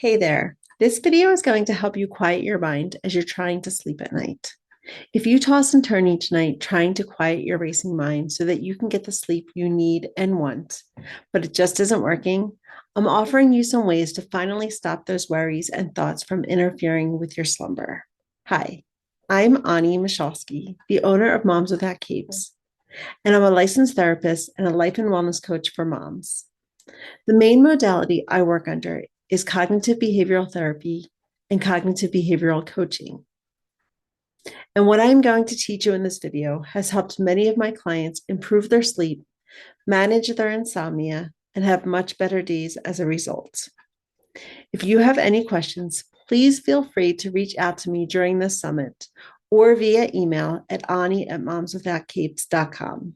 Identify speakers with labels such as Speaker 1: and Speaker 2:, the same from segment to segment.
Speaker 1: Hey there. This video is going to help you quiet your mind as you're trying to sleep at night. If you toss and turn each night trying to quiet your racing mind so that you can get the sleep you need and want, but it just isn't working, I'm offering you some ways to finally stop those worries and thoughts from interfering with your slumber. Hi, I'm Onnie Michalsky, the owner of Moms Without Capes, and I'm a licensed therapist and a life and wellness coach for moms. The main modality I work under is cognitive behavioral therapy and cognitive behavioral coaching. And what I'm going to teach you in this video has helped many of my clients improve their sleep, manage their insomnia, and have much better days as a result. If you have any questions, please feel free to reach out to me during this summit or via email at Onnie@momswithoutcapes.com.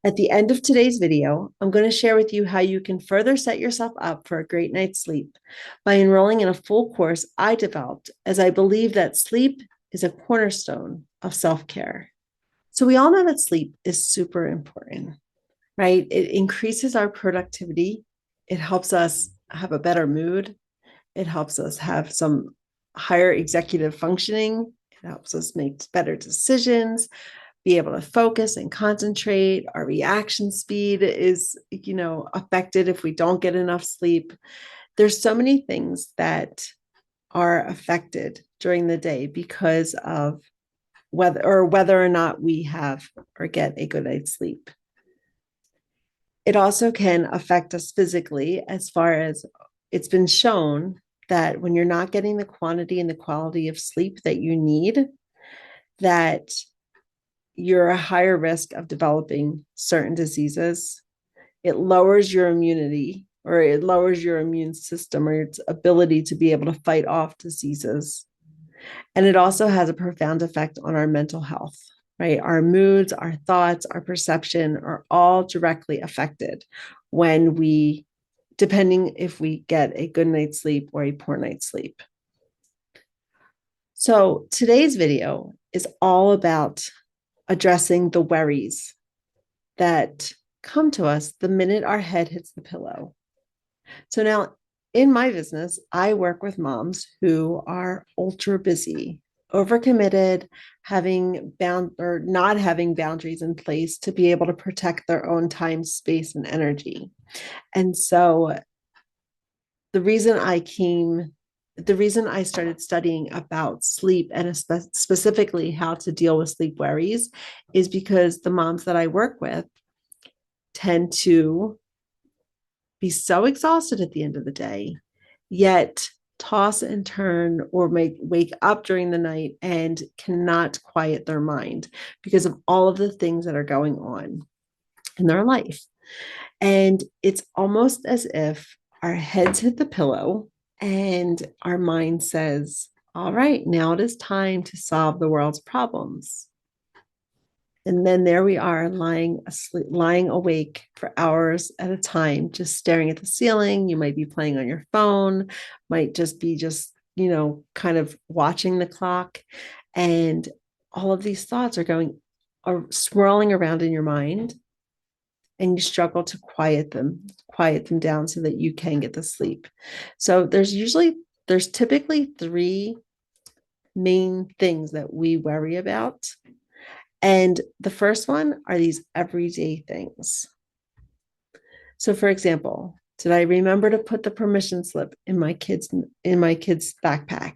Speaker 1: At the end of today's video, I'm going to share with you how you can further set yourself up for a great night's sleep by enrolling in a full course I developed, as I believe that sleep is a cornerstone of self-care. So we all know that sleep is super important, right? It increases our productivity. It helps us have a better mood. It helps us have some higher executive functioning. It helps us make better decisions, be able to focus and concentrate. Our reaction speed is, affected if we don't get enough sleep. There's so many things that are affected during the day because of whether or not we have or get a good night's sleep. It also can affect us physically, as far as it's been shown that when you're not getting the quantity and the quality of sleep that you need, that you're a higher risk of developing certain diseases. It lowers your immunity, or it lowers your immune system or its ability to be able to fight off diseases. And it also has a profound effect on our mental health, right? Our moods, our thoughts, our perception are all directly affected when depending if we get a good night's sleep or a poor night's sleep. So today's video is all about addressing the worries that come to us the minute our head hits the pillow. So now in my business, I work with moms who are ultra busy, overcommitted, not having boundaries in place to be able to protect their own time, space, and energy. And so the reason I started studying about sleep and specifically how to deal with sleep worries is because the moms that I work with tend to be so exhausted at the end of the day, yet toss and turn or wake up during the night and cannot quiet their mind because of all of the things that are going on in their life. And it's almost as if our heads hit the pillow and our mind says, all right, now it is time to solve the world's problems. And then there we are, lying awake for hours at a time, just staring at the ceiling. You might be playing on your phone, might just be kind of watching the clock. And all of these thoughts are swirling around in your mind, and you struggle to quiet them down so that you can get the sleep. So there's typically three main things that we worry about. And the first one are these everyday things. So for example, did I remember to put the permission slip in my kid's backpack?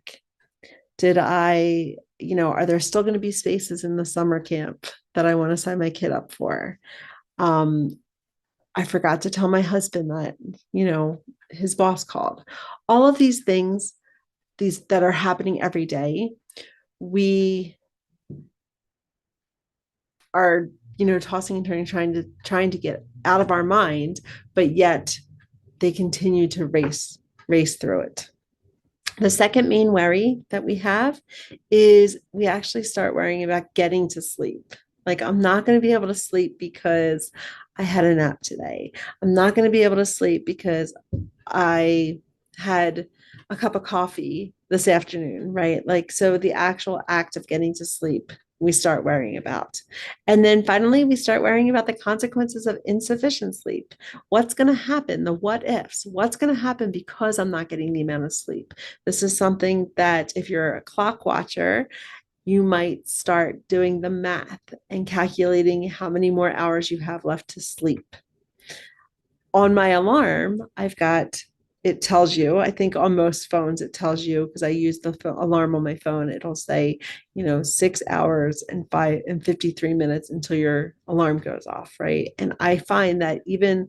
Speaker 1: Did are there still going to be spaces in the summer camp that I want to sign my kid up for? I forgot to tell my husband that, his boss called. All of these things, these that are happening every day, we are, tossing and turning, trying to get out of our mind, but yet they continue to race through it. The second main worry that we have is we actually start worrying about getting to sleep. Like, I'm not going to be able to sleep because I had a nap today. I'm not going to be able to sleep because I had a cup of coffee this afternoon, right? Like, so the actual act of getting to sleep we start worrying about. And then finally, we start worrying about the consequences of insufficient sleep. What's going to happen? The what ifs. What's going to happen because I'm not getting the amount of sleep? This is something that if you're a clock watcher, you might start doing the math and calculating how many more hours you have left to sleep. On my alarm, it tells you, I think on most phones, it tells you, because I use the alarm on my phone, it'll say, 6 hours and 53 minutes until your alarm goes off, right? And I find that even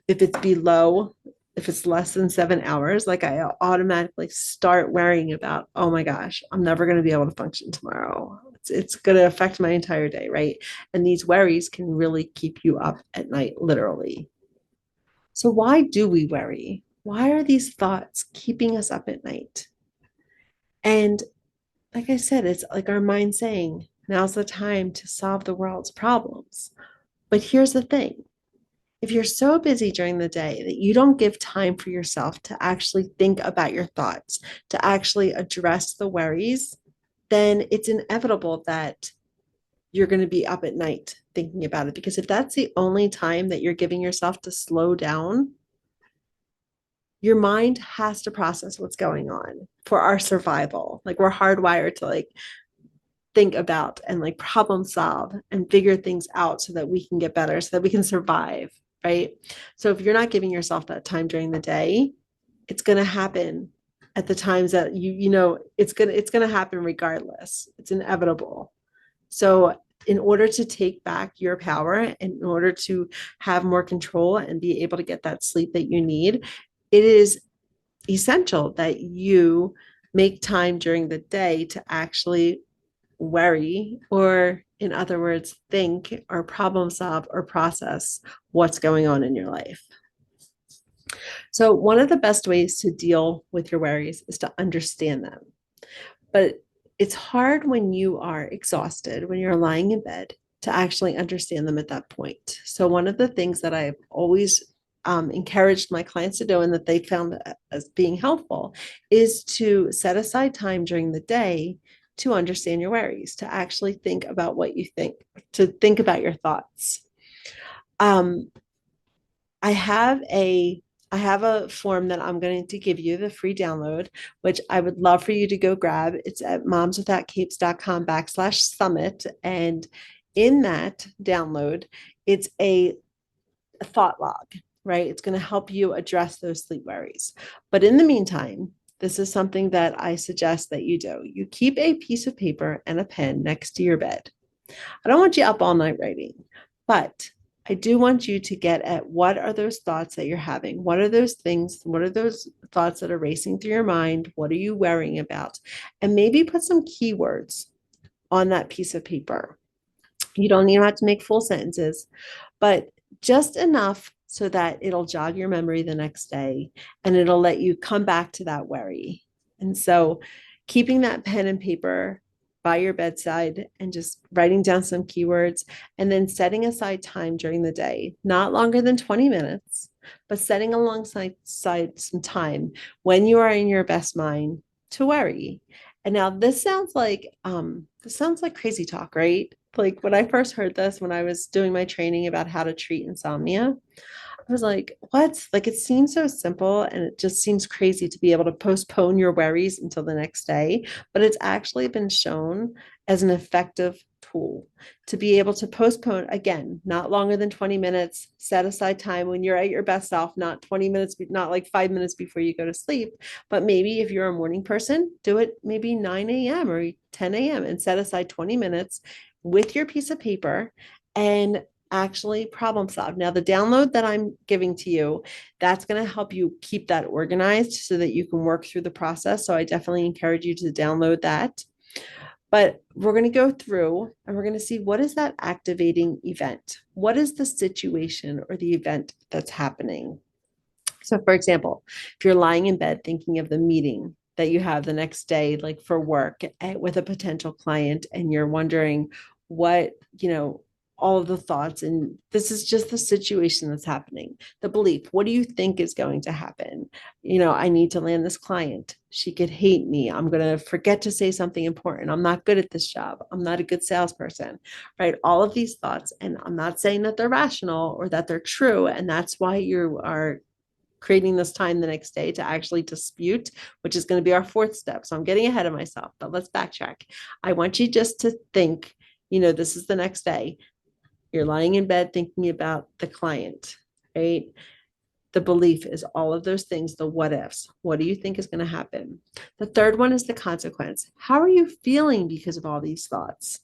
Speaker 1: if it's less than 7 hours, like I automatically start worrying about, oh my gosh, I'm never going to be able to function tomorrow. It's going to affect my entire day, right? And these worries can really keep you up at night, literally. So, why do we worry? Why are these thoughts keeping us up at night? And like I said, it's like our mind saying, now's the time to solve the world's problems. But here's the thing, if you're so busy during the day that you don't give time for yourself to actually think about your thoughts, to actually address the worries, then it's inevitable that you're going to be up at night thinking about it. Because if that's the only time that you're giving yourself to slow down, your mind has to process what's going on for our survival. Like we're hardwired to think about and problem solve and figure things out so that we can get better, so that we can survive, right? So if you're not giving yourself that time during the day, it's going to happen at the times that it's going to happen regardless. It's inevitable. So in order to take back your power, and in order to have more control and be able to get that sleep that you need, it is essential that you make time during the day to actually worry, or in other words, think or problem solve or process what's going on in your life. So one of the best ways to deal with your worries is to understand them. But it's hard when you are exhausted, when you're lying in bed, to actually understand them at that point. So one of the things that I've always encouraged my clients to do, and that they found as being helpful, is to set aside time during the day to understand your worries, to actually think about what you think, to think about your thoughts. Um, I have a form that I'm going to give you, the free download, which I would love for you to go grab. It's at momswithoutcapes.com/summit. And in that download, it's a thought log, right? It's going to help you address those sleep worries. But in the meantime, this is something that I suggest that you do. You keep a piece of paper and a pen next to your bed. I don't want you up all night writing, but I do want you to get at what are those thoughts that you're having? What are those things? What are those thoughts that are racing through your mind? What are you worrying about? And maybe put some keywords on that piece of paper. You don't even have to make full sentences, but just enough so that it'll jog your memory the next day and it'll let you come back to that worry. And so keeping that pen and paper by your bedside and just writing down some keywords, and then setting aside time during the day, not longer than 20 minutes, but setting alongside some time when you are in your best mind to worry. And now this sounds like crazy talk, right? Like when I first heard this, when I was doing my training about how to treat insomnia, I was like, what? Like it seems so simple, and it just seems crazy to be able to postpone your worries until the next day. But it's actually been shown as an effective tool to be able to postpone, again, not longer than 20 minutes, set aside time when you're at your best self, not 20 minutes, not like 5 minutes before you go to sleep. But maybe if you're a morning person, do it maybe 9 a.m. or 10 a.m. and set aside 20 minutes with your piece of paper and actually problem solve. Now, the download that I'm giving to you, that's going to help you keep that organized so that you can work through the process. So I definitely encourage you to download that. But we're going to go through and we're going to see, what is that activating event? What is the situation or the event that's happening? So for example, if you're lying in bed thinking of the meeting that you have the next day, like for work with a potential client, and you're wondering what, all of the thoughts, and this is just the situation that's happening. The belief, what do you think is going to happen? I need to land this client. She could hate me. I'm going to forget to say something important. I'm not good at this job. I'm not a good salesperson, right? All of these thoughts. And I'm not saying that they're rational or that they're true. And that's why you are creating this time the next day to actually dispute, which is going to be our fourth step. So I'm getting ahead of myself, but let's backtrack. I want you just to think, this is the next day. You're lying in bed thinking about the client, right? The belief is all of those things, the what ifs. What do you think is going to happen? The third one is the consequence. How are you feeling because of all these thoughts?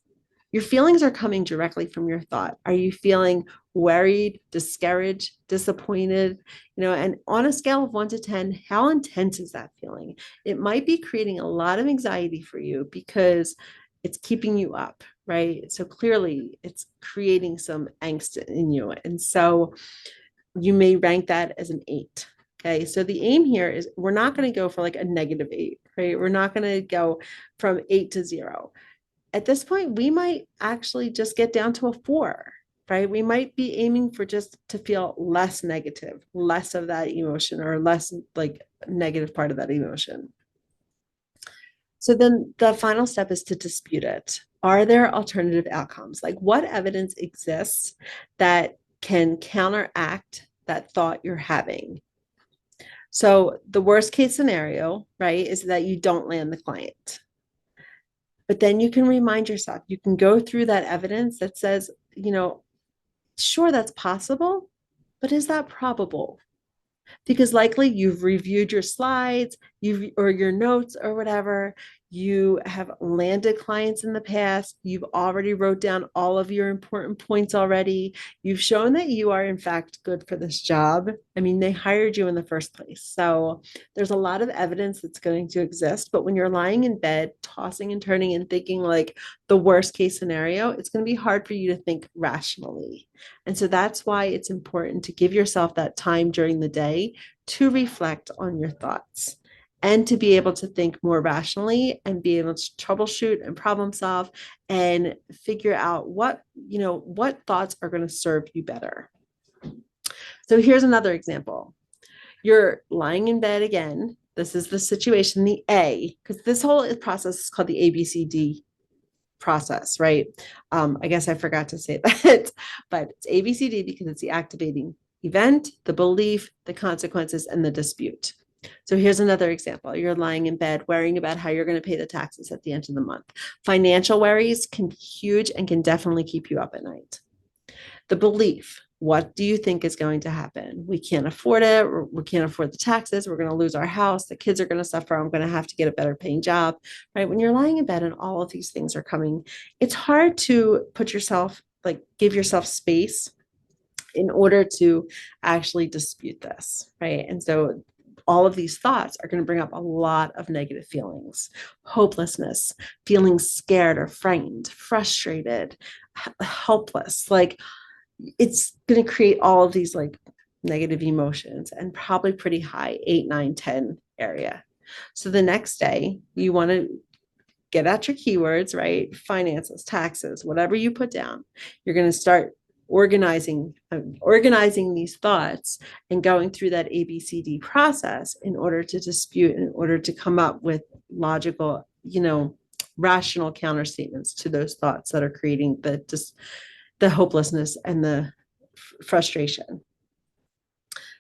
Speaker 1: Your feelings are coming directly from your thought. Are you feeling worried, discouraged, disappointed? And on a scale of 1 to 10, how intense is that feeling? It might be creating a lot of anxiety for you because it's keeping you up, right? So clearly it's creating some angst in you. And so you may rank that as an 8. Okay. So the aim here is we're not going to go for like a -8, right? We're not going to go from 8 to 0. At this point, we might actually just get down to a 4, right? We might be aiming for just to feel less negative, less of that emotion, or less like negative part of that emotion. So then the final step is to dispute it. Are there alternative outcomes? Like, what evidence exists that can counteract that thought you're having? So the worst case scenario, right, is that you don't land the client. But then you can remind yourself, you can go through that evidence that says, sure, that's possible, but is that probable? Because likely you've reviewed your slides, or your notes or whatever. You have landed clients in the past. You've already wrote down all of your important points already. You've shown that you are in fact good for this job. I mean, they hired you in the first place. So there's a lot of evidence that's going to exist. But when you're lying in bed, tossing and turning and thinking like the worst case scenario, it's going to be hard for you to think rationally. And so that's why it's important to give yourself that time during the day to reflect on your thoughts and to be able to think more rationally and be able to troubleshoot and problem solve and figure out what thoughts are going to serve you better. So here's another example. You're lying in bed again. This is the situation, the A, because this whole process is called the ABCD process, right? I guess I forgot to say that, but it's ABCD because it's the activating event, the belief, the consequences, and the dispute. So here's another example. You're lying in bed worrying about how you're going to pay the taxes at the end of the month. Financial worries can be huge and can definitely keep you up at night. The belief, what do you think is going to happen? We can't afford it. We can't afford the taxes. We're going to lose our house. The kids are going to suffer. I'm going to have to get a better paying job, right? When you're lying in bed and all of these things are coming, it's hard to give yourself space in order to actually dispute this, right? And so all of these thoughts are going to bring up a lot of negative feelings: hopelessness, feeling scared or frightened, frustrated, helpless. Like, it's going to create all of these like negative emotions, and probably pretty high 8, 9, 10 area. So the next day you want to get out your keywords, right? Finances, taxes, whatever you put down. You're going to start organizing these thoughts and going through that ABCD process in order to dispute, in order to come up with logical, rational counter statements to those thoughts that are creating the hopelessness and the frustration.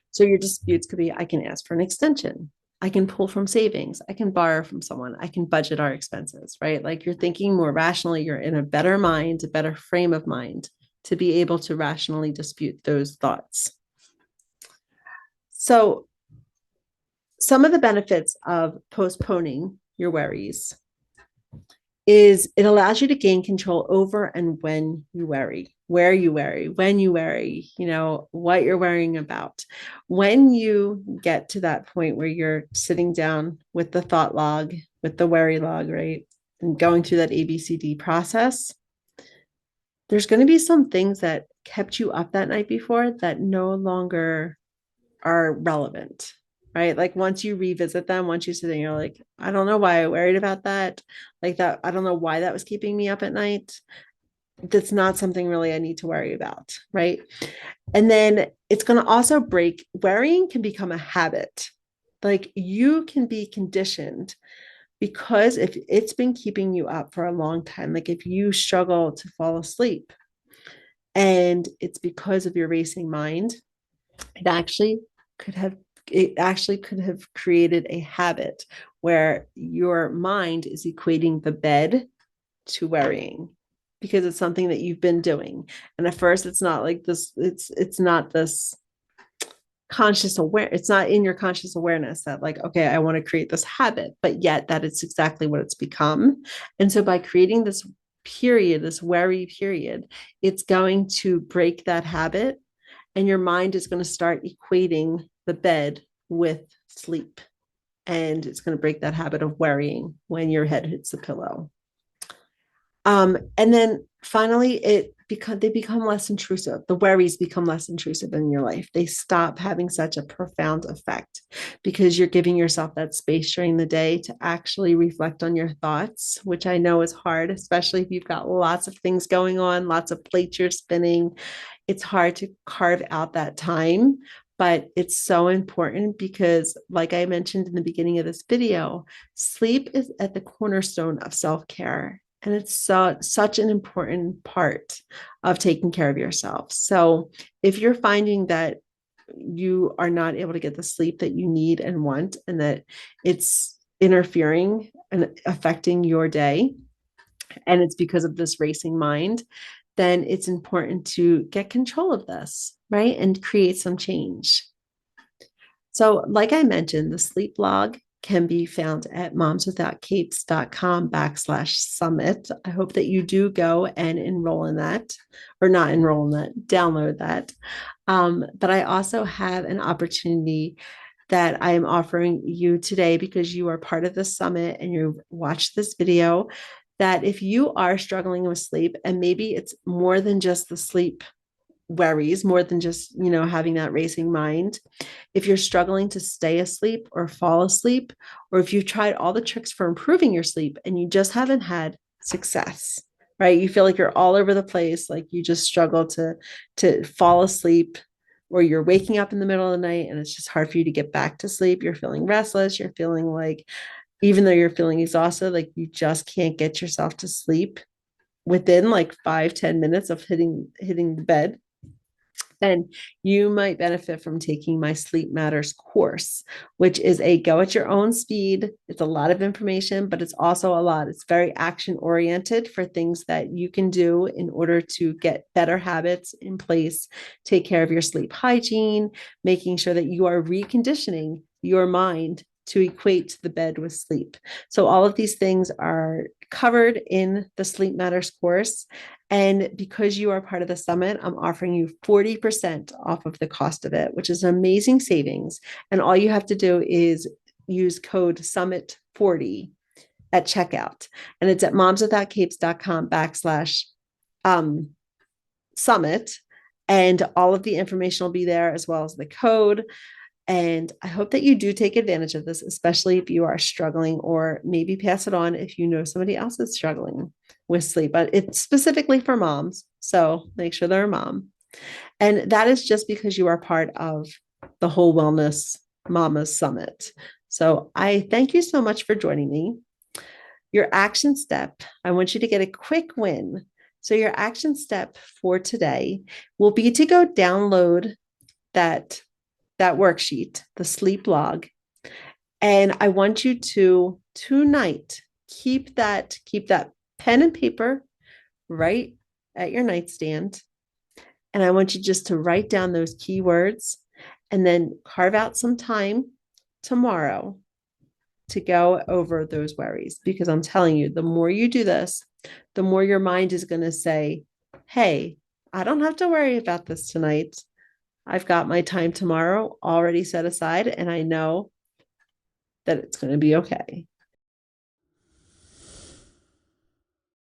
Speaker 1: So your disputes could be, I can ask for an extension. I can pull from savings. I can borrow from someone. I can budget our expenses, right? Like, you're thinking more rationally. You're in a better mind, a better frame of mind to be able to rationally dispute those thoughts. So some of the benefits of postponing your worries is it allows you to gain control over and when you worry, where you worry, when you worry, what you're worrying about. When you get to that point where you're sitting down with the thought log, with the worry log, right, and going through that ABCD process, there's going to be some things that kept you up that night before that no longer are relevant, right? Like, once you revisit them, once you sit there, you're like, I don't know why I worried about that. Like that, I don't know why that was keeping me up at night. that's not something really I need to worry about, right? And then it's going to also break, worrying can become a habit. Like you can be conditioned because if it's been keeping you up for a long time, like if you struggle to fall asleep and it's because of your racing mind, it actually could have created a habit where your mind is equating the bed to worrying because it's something that you've been doing. And at first it's not like this, it's not this conscious aware, it's not in your conscious awareness that like, okay, I want to create this habit, but yet that it's exactly what it's become. And so by creating this period, this worry period, it's going to break that habit, and your mind is going to start equating the bed with sleep, and it's going to break that habit of worrying when your head hits the pillow. And then finally, they become less intrusive. The worries become less intrusive in your life. They stop having such a profound effect because you're giving yourself that space during the day to actually reflect on your thoughts, which I know is hard, especially if you've got lots of things going on, lots of plates you're spinning. It's hard to carve out that time, but it's so important because, like I mentioned in the beginning of this video, sleep is at the cornerstone of self-care. And it's such an important part of taking care of yourself. So if you're finding that you are not able to get the sleep that you need and want, and that it's interfering and affecting your day, and it's because of this racing mind, then it's important to get control of this, right? And create some change. So, like I mentioned, the sleep log can be found at momswithoutcapes.com/summit. I hope that you do go and enroll in that, or not enroll in that, download that. But I also have an opportunity that I am offering you today because you are part of the summit and you watched this video, that if you are struggling with sleep, and maybe it's more than just the sleep worries, more than just, having that racing mind. If you're struggling to stay asleep or fall asleep, or if you've tried all the tricks for improving your sleep and you just haven't had success, right? You feel like you're all over the place, like you just struggle to fall asleep, or you're waking up in the middle of the night and it's just hard for you to get back to sleep. You're feeling restless. You're feeling like, even though you're feeling exhausted, like you just can't get yourself to sleep within like 5-10 minutes of hitting the bed, then you might benefit from taking my Sleep Matters course, which is a go at your own speed. It's a lot of information, but it's also it's very action oriented for things that you can do in order to get better habits in place, take care of your sleep hygiene, making sure that you are reconditioning your mind to equate the bed with sleep. So all of these things are covered in the Sleep Matters course. And because you are part of the summit, I'm offering you 40% off of the cost of it, which is an amazing savings. And all you have to do is use code SUMMIT40 at checkout. And it's at momswithoutcapes.com/summit. And all of the information will be there, as well as the code. And I hope that you do take advantage of this, especially if you are struggling, or maybe pass it on if you know somebody else is struggling with sleep. But it's specifically for moms, so make sure they're a mom. And that is just because you are part of the Whole Wellness Mamas Summit. So I thank you so much for joining me. Your action step, I want you to get a quick win. So your action step for today will be to go download that worksheet, the sleep log. And I want you to tonight keep that pen and paper right at your nightstand. And I want you just to write down those keywords, and then carve out some time tomorrow to go over those worries. Because I'm telling you, the more you do this, the more your mind is going to say, hey, I don't have to worry about this tonight. I've got my time tomorrow already set aside, and I know that it's going to be okay.